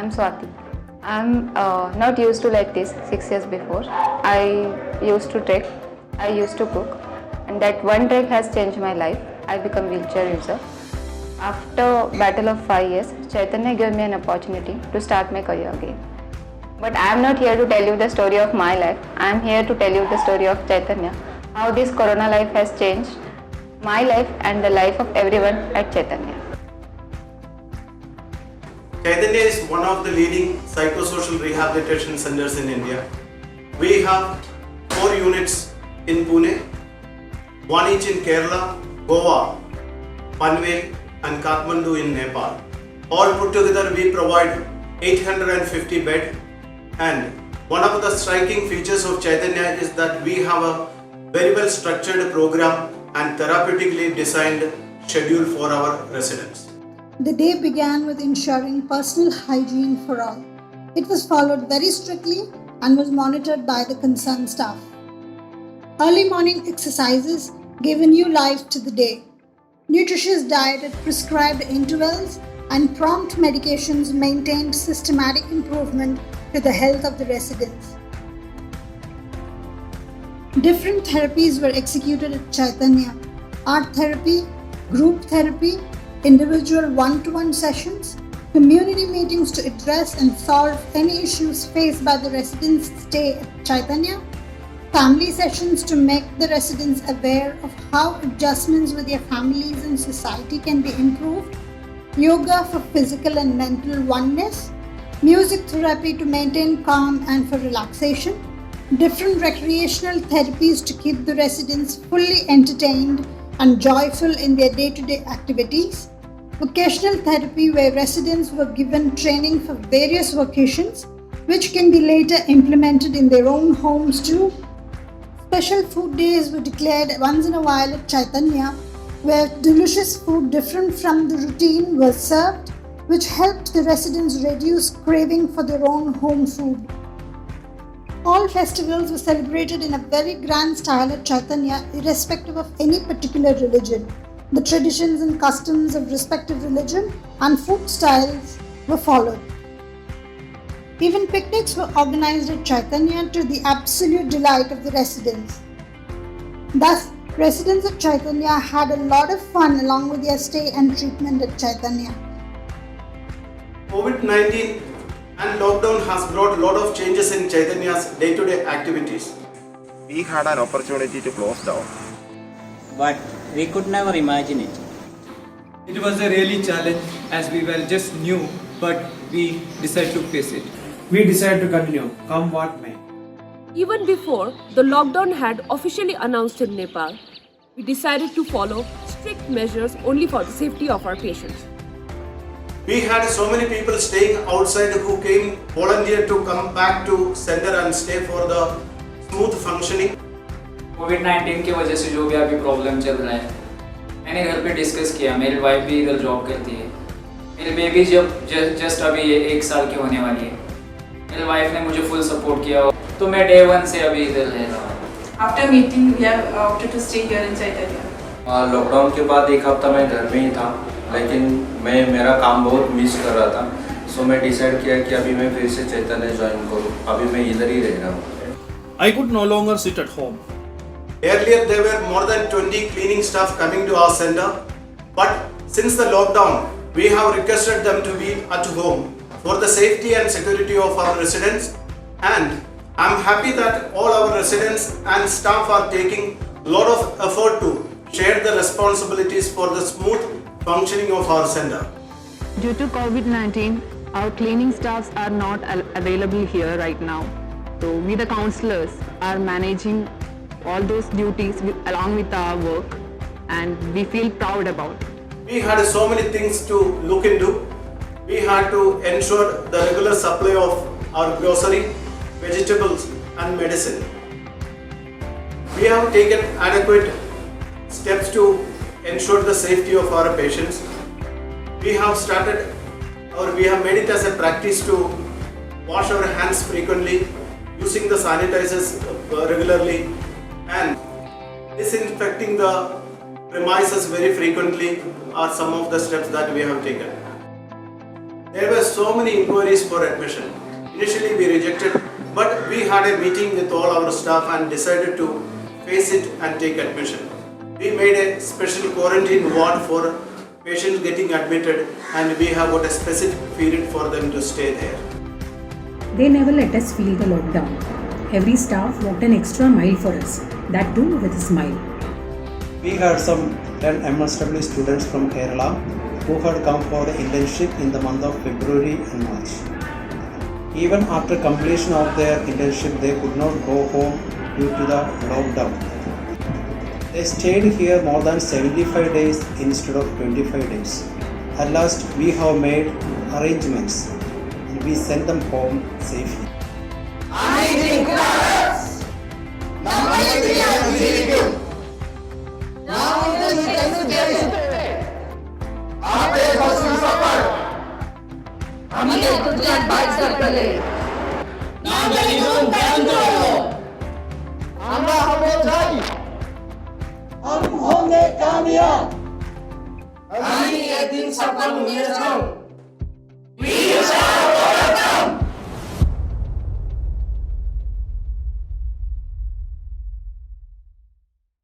I'm Swati. I'm not used to like this 6 years before. I used to trek, I used to cook, and that one trek has changed my life. I become wheelchair user. After battle of 5 years, Chaitanya gave me an opportunity to start my career again. But I am not here to tell you the story of my life. I am here to tell you the story of Chaitanya. How this Corona life has changed my life and the life of everyone at Chaitanya. Chaitanya is one of the leading psychosocial rehabilitation centers in India. We have 4 units in Pune, one each in Kerala, Goa, Panvel and Kathmandu in Nepal. All put together we provide 850 bed, and one of the striking features of Chaitanya is that we have a very well structured program and therapeutically designed schedule for our residents. The day began with ensuring personal hygiene for all. It was followed very strictly and was monitored by the concerned staff. Early morning exercises gave a new life to the day. Nutritious diet at prescribed intervals and prompt medications maintained systematic improvement to the health of the residents. Different therapies were executed at Chaitanya: art therapy, group therapy, individual one-to-one sessions, community meetings to address and solve any issues faced by the residents' stay at Chaitanya, family sessions to make the residents aware of how adjustments with their families and society can be improved, yoga for physical and mental oneness, music therapy to maintain calm and for relaxation, different recreational therapies to keep the residents fully entertained and joyful in their day-to-day activities, vocational therapy where residents were given training for various vocations which can be later implemented in their own homes too. Special food days were declared once in a while at Chaitanya where delicious food different from the routine was served, which helped the residents reduce craving for their own home food. All festivals were celebrated in a very grand style at Chaitanya, irrespective of any particular religion. The traditions and customs of respective religion and food styles were followed. Even picnics were organized at Chaitanya to the absolute delight of the residents. Thus, residents of Chaitanya had a lot of fun along with their stay and treatment at Chaitanya. COVID-19 and lockdown has brought a lot of changes in Chaitanya's day-to-day activities. We had an opportunity to close down, but we could never imagine it. It was a really challenge as we were just new, but we decided to face it. We decided to continue, come what may. Even before the lockdown had officially announced in Nepal, we decided to follow strict measures only for the safety of our patients. We had so many people staying outside who came volunteer to come back to center and stay for the smooth functioning. कोविड-19 की वजह से जो भी अभी problem चल रहा है, मैंने घर पे डिस्कस किया. मेरी वाइफ भी इधर जॉब करती है. मेरी बेबी जस्ट अभी 1 साल की होने वाली है. मेरी वाइफ ने मुझे फुल सपोर्ट किया, तो मैं डे 1 से अभी इधर रह रहा हूँ. After meeting, we have opted to stay here in Chaitanya. Lockdown के बाद 1 हफ्ता मैं घर में ही था, लेकिन मैं मेरा काम बहुत मिस कर रहा था. सो मैं डिसाइड किया कि अभी मैं फिर से चैतन्य ज्वाइन करूँ. अभी मैं इधर ही रह रहा हूँ. I could no longer sit at home. Earlier there were more than 20 cleaning staff coming to our center, but since the lockdown, we have requested them to be at home for the safety and security of our residents, and I'm happy that all our residents and staff are taking a lot of effort to share the responsibilities for the smooth functioning of our center. Due to COVID-19, our cleaning staffs are not available here right now. So we the counselors are managing all those duties along with our work, and we feel proud about it. We had so many things to look into. We had to ensure the regular supply of our grocery, vegetables and medicine. We have taken adequate steps to ensure the safety of our patients. We have made it as a practice to wash our hands frequently, using the sanitizers regularly, and disinfecting the premises very frequently are some of the steps that we have taken. There were so many inquiries for admission. Initially we rejected, but we had a meeting with all our staff and decided to face it and take admission. We made a special quarantine ward for patients getting admitted, and we have got a specific period for them to stay there. They never let us feel the lockdown. Every staff walked an extra mile for us, that too with a smile. We had some 10 MSW students from Kerala who had come for the internship in the month of February and March. Even after completion of their internship, they could not go home due to the lockdown. They stayed here more than 75 days instead of 25 days. At last, we have made arrangements and we sent them home safely. हम होंगे कामयाब, हम एक दिन सफल होंगे।